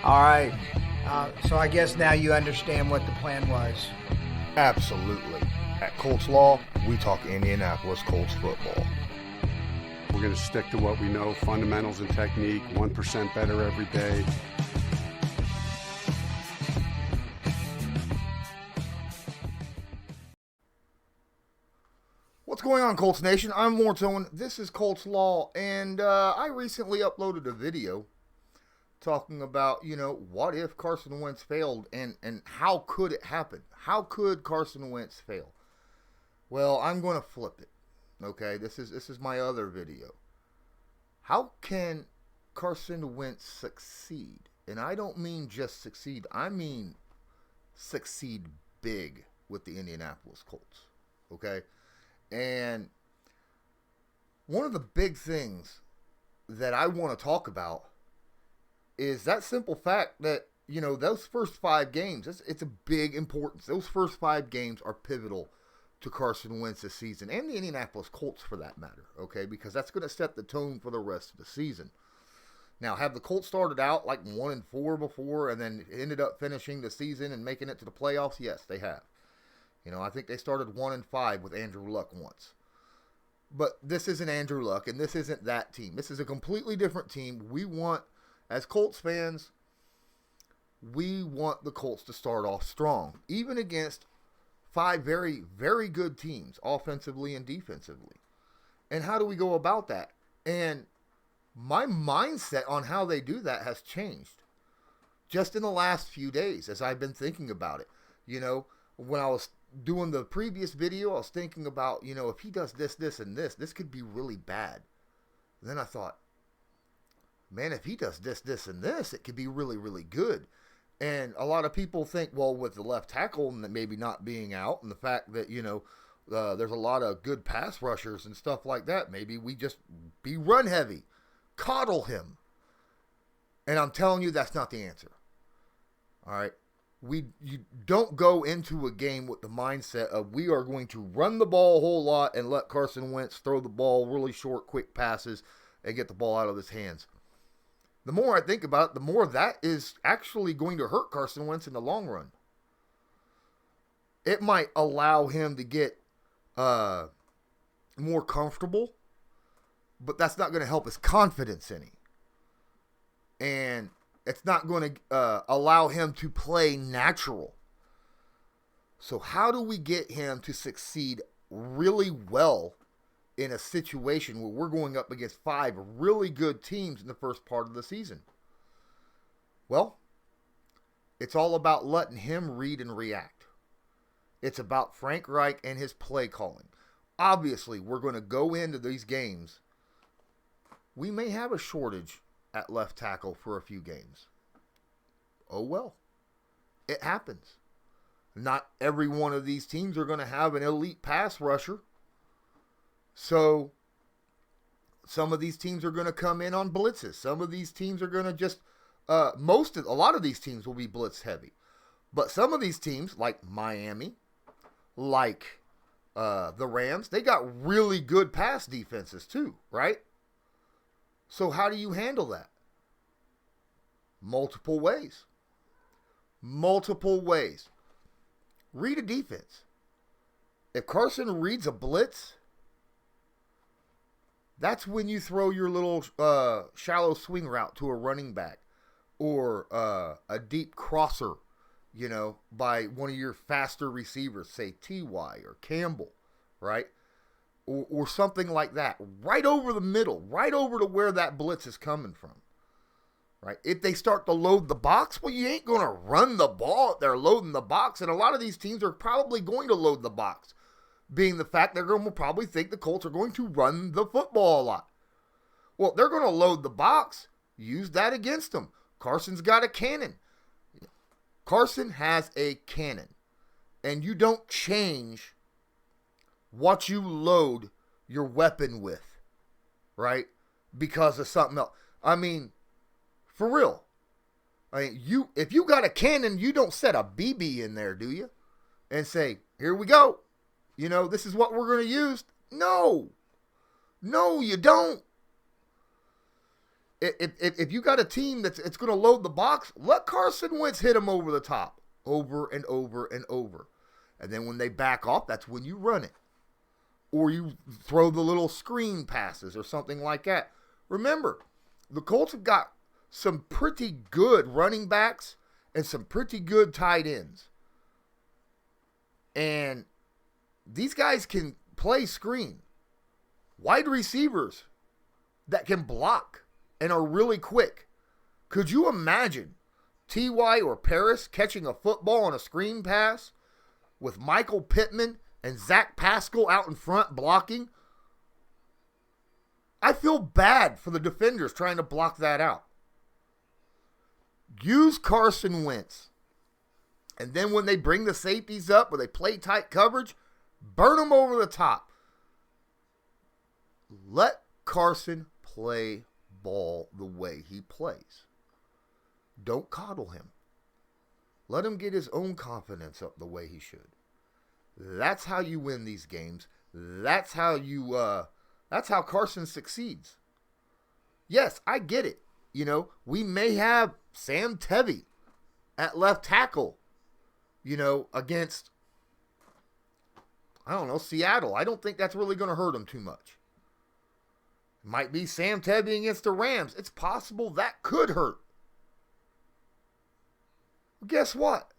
All right. So I guess now you understand what the plan was. Absolutely. At Colts Law, we talk Indianapolis Colts football. We're going to stick to what we know, fundamentals and technique, 1% better every day. What's going on, Colts Nation? I'm Owen. This is Colts Law, and I recently uploaded a video talking about, what if Carson Wentz failed, and how could it happen? How could Carson Wentz fail? Well, I'm going to flip it. Okay, this is my other video. How can Carson Wentz succeed? And I don't mean just succeed. I mean succeed big with the Indianapolis Colts. Okay? And one of the big things that I want to talk about is that simple fact that, those first 5 games, it's a big importance. Those first 5 games are pivotal to Carson Wentz this season, and the Indianapolis Colts for that matter, okay? Because that's going to set the tone for the rest of the season. Now, have the Colts started out like 1-4 before and then ended up finishing the season and making it to the playoffs? Yes, they have. I think they started 1-5 with Andrew Luck once. But this isn't Andrew Luck, and this isn't that team. This is a completely different team. We want, as Colts fans, we want the Colts to start off strong, even against 5 very, very good teams, offensively and defensively. And how do we go about that? And my mindset on how they do that has changed just in the last few days as I've been thinking about it. When I was doing the previous video, I was thinking about, if he does this, this, and this could be really bad. And then I thought, man, if he does this, this, and this, it could be really, really good. And a lot of people think, well, with the left tackle maybe not being out and the fact that, there's a lot of good pass rushers and stuff like that, maybe we just be run heavy, coddle him. And I'm telling you, that's not the answer. All right. You don't go into a game with the mindset of we are going to run the ball a whole lot and let Carson Wentz throw the ball really short, quick passes and get the ball out of his hands. The more I think about it, the more that is actually going to hurt Carson Wentz in the long run. It might allow him to get more comfortable, but that's not going to help his confidence any. And it's not going to allow him to play natural. So how do we get him to succeed really well in a situation where we're going up against 5 really good teams in the first part of the season? Well, it's all about letting him read and react. It's about Frank Reich and his play calling. Obviously, we're going to go into these games. We may have a shortage at left tackle for a few games. Oh well. It happens. Not every one of these teams are going to have an elite pass rusher. So some of these teams are going to come in on blitzes. Some of these teams are going to just a lot of these teams will be blitz heavy. But some of these teams like Miami, like the Rams, they got really good pass defenses too, right? So how do you handle that? Multiple ways. Read a defense. If Carson reads a blitz, that's when you throw your little shallow swing route to a running back or a deep crosser, by one of your faster receivers, say T.Y. or Campbell, right? Or something like that, right over the middle, right over to where that blitz is coming from, right? If they start to load the box, well, you ain't going to run the ball if they're loading the box, and a lot of these teams are probably going to load the box, being the fact they're going to probably think the Colts are going to run the football a lot. Well, they're going to load the box. Use that against them. Carson's got a cannon. Carson has a cannon, and you don't change what you load your weapon with, right? Because of something else. I mean, for real. If you got a cannon, you don't set a BB in there, do you? And say, here we go. This is what we're going to use. No, you don't. If you got a team it's going to load the box, let Carson Wentz hit him over the top over and over and over. And then when they back off, that's when you run it. Or you throw the little screen passes or something like that. Remember, the Colts have got some pretty good running backs and some pretty good tight ends. And these guys can play screen. Wide receivers that can block and are really quick. Could you imagine T.Y. or Paris catching a football on a screen pass with Michael Pittman and Zach Pascal out in front blocking? I feel bad for the defenders trying to block that out. Use Carson Wentz. And then when they bring the safeties up, where they play tight coverage, burn them over the top. Let Carson play ball the way he plays. Don't coddle him. Let him get his own confidence up the way he should. That's how you win these games. That's how Carson succeeds. Yes, I get it. You know, we may have Sam Tevy at left tackle, you know, against, I don't know, Seattle. I don't think that's really going to hurt him too much. It might be Sam Tevy against the Rams. It's possible that could hurt. Well, guess what?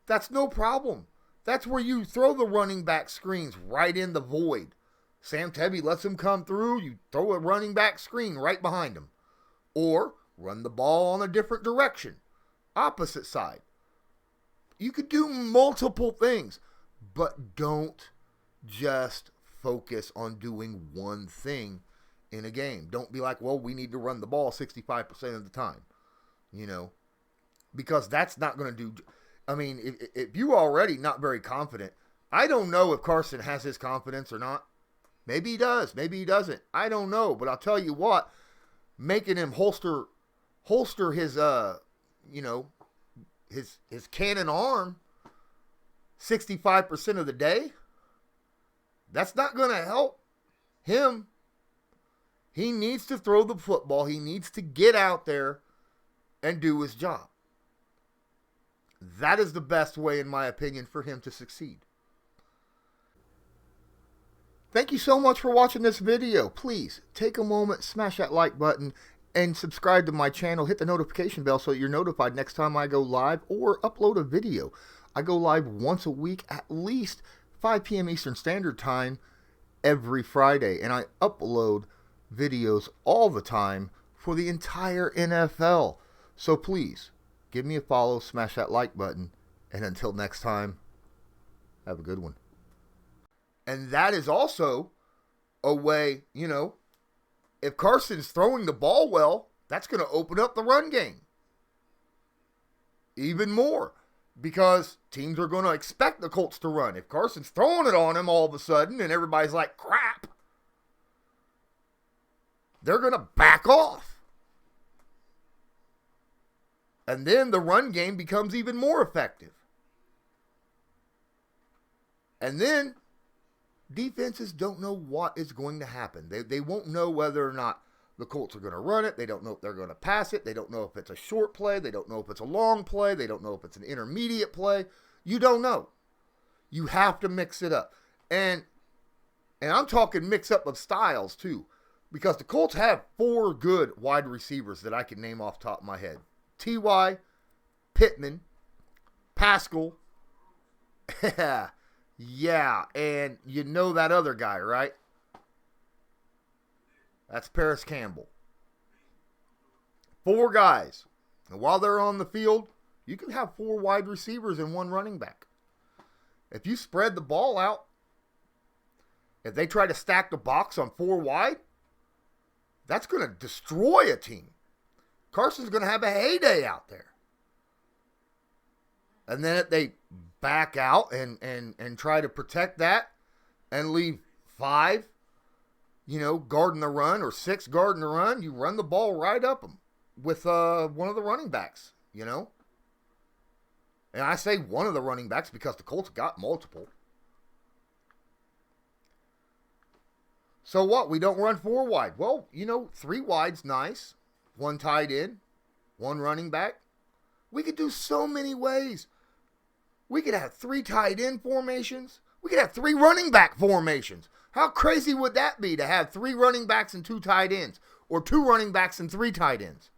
That's no problem. That's where you throw the running back screens right in the void. Sam Tevy lets him come through. You throw a running back screen right behind him. Or run the ball on a different direction. Opposite side. You could do multiple things. But don't just focus on doing one thing in a game. Don't be like, well, we need to run the ball 65% of the time. You know. Because that's not going to do... I mean, if you're already not very confident, I don't know if Carson has his confidence or not. Maybe he does. Maybe he doesn't. I don't know. But I'll tell you what, making him holster his, his cannon arm 65% of the day, that's not going to help him. He needs to throw the football. He needs to get out there and do his job. That is the best way, in my opinion, for him to succeed. Thank you so much for watching this video. Please take a moment, smash that like button, and subscribe to my channel. Hit the notification bell so you're notified next time I go live or upload a video. I go live once a week, at least 5 p.m. Eastern Standard Time every Friday. And I upload videos all the time for the entire NFL. So please, give me a follow, smash that like button, and until next time, have a good one. And that is also a way, you know, if Carson's throwing the ball well, that's going to open up the run game even more, because teams are going to expect the Colts to run. If Carson's throwing it on him all of a sudden and everybody's like, crap, they're going to back off. And then the run game becomes even more effective. And then defenses don't know what is going to happen. They won't know whether or not the Colts are going to run it. They don't know if they're going to pass it. They don't know if it's a short play. They don't know if it's a long play. They don't know if it's an intermediate play. You don't know. You have to mix it up. And I'm talking mix up of styles too, because the Colts have 4 good wide receivers that I can name off the top of my head. T.Y., Pittman, Pascal, yeah, and you know that other guy, right? That's Paris Campbell. 4 guys. And while they're on the field, you can have 4 wide receivers and 1 running back. If you spread the ball out, if they try to stack the box on 4 wide, that's going to destroy a team. Carson's going to have a heyday out there. And then if they back out and try to protect that and leave 5, guarding the run, or 6 guarding the run, you run the ball right up them with one of the running backs, And I say one of the running backs because the Colts got multiple. So what? We don't run 4 wide. Well, 3 wide's nice. 1 tight end, 1 running back. We could do so many ways. We could have 3 tight end formations. We could have 3 running back formations. How crazy would that be to have 3 running backs and 2 tight ends? Or 2 running backs and 3 tight ends?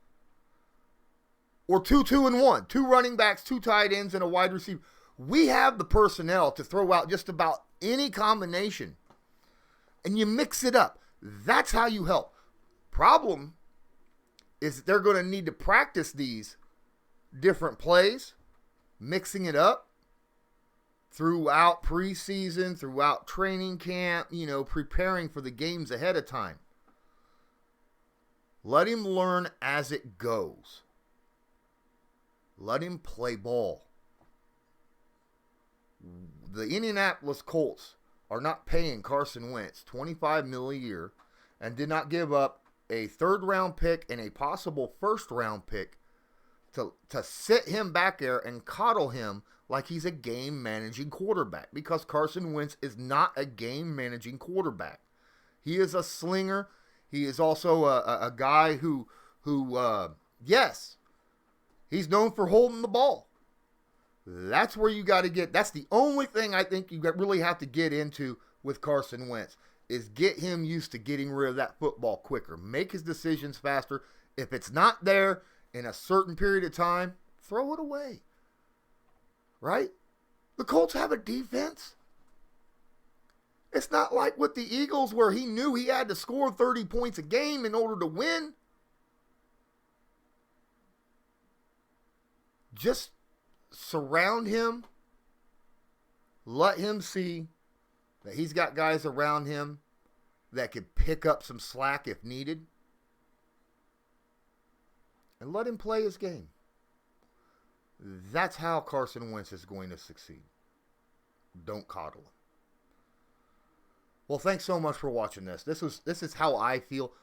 Or 2-2-1. 2 running backs, 2 tight ends, and a wide receiver. We have the personnel to throw out just about any combination. And you mix it up. That's how you help. Problem is they're going to need to practice these different plays, mixing it up throughout preseason, throughout training camp, preparing for the games ahead of time. Let him learn as it goes. Let him play ball. The Indianapolis Colts are not paying Carson Wentz $25 million a year and did not give up a 3rd-round pick and a possible 1st-round pick to sit him back there and coddle him like he's a game-managing quarterback, because Carson Wentz is not a game-managing quarterback. He is a slinger. He is also a guy who yes, he's known for holding the ball. That's where you got to get. That's the only thing I think you really have to get into with Carson Wentz, is get him used to getting rid of that football quicker. Make his decisions faster. If it's not there in a certain period of time, throw it away. Right? The Colts have a defense. It's not like with the Eagles where he knew he had to score 30 points a game in order to win. Just surround him. Let him see that he's got guys around him that could pick up some slack if needed. And let him play his game. That's how Carson Wentz is going to succeed. Don't coddle him. Well, thanks so much for watching this. This is how I feel.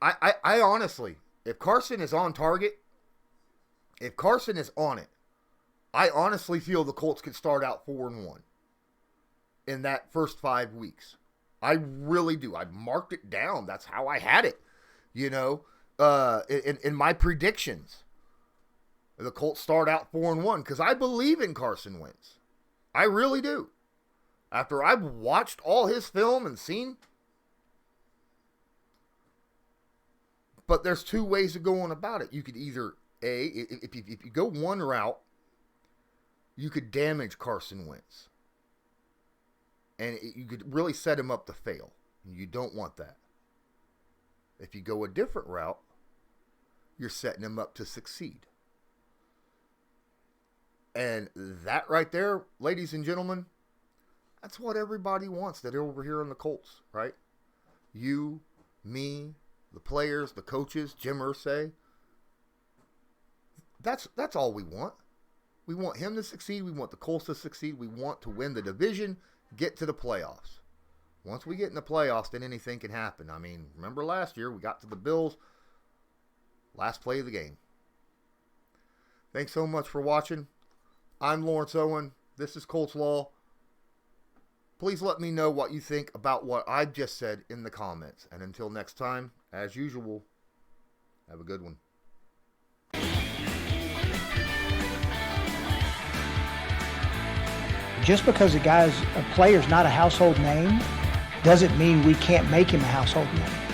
I honestly, if Carson is on target, if Carson is on it, I honestly feel the Colts could start out 4-1 in that first 5 weeks. I really do. I marked it down. That's how I had it. In my predictions, the Colts start out 4-1 because I believe in Carson Wentz. I really do. After I've watched all his film and seen. But there's 2 ways of going about it. You could either, if you go one route, you could damage Carson Wentz. And you could really set him up to fail. You don't want that. If you go a different route, you're setting him up to succeed. And that right there, ladies and gentlemen, that's what everybody wants that are over here in the Colts, right? You, me, the players, the coaches, Jim Irsay. That's all we want. We want him to succeed. We want the Colts to succeed. We want to win the division, get to the playoffs. Once we get in the playoffs, then anything can happen. I mean, remember last year we got to the Bills, last play of the game. Thanks so much for watching. I'm Lawrence Owen. This is Colts Law. Please let me know what you think about what I just said in the comments. And until next time, as usual, have a good one. Just because a player's not a household name doesn't mean we can't make him a household name.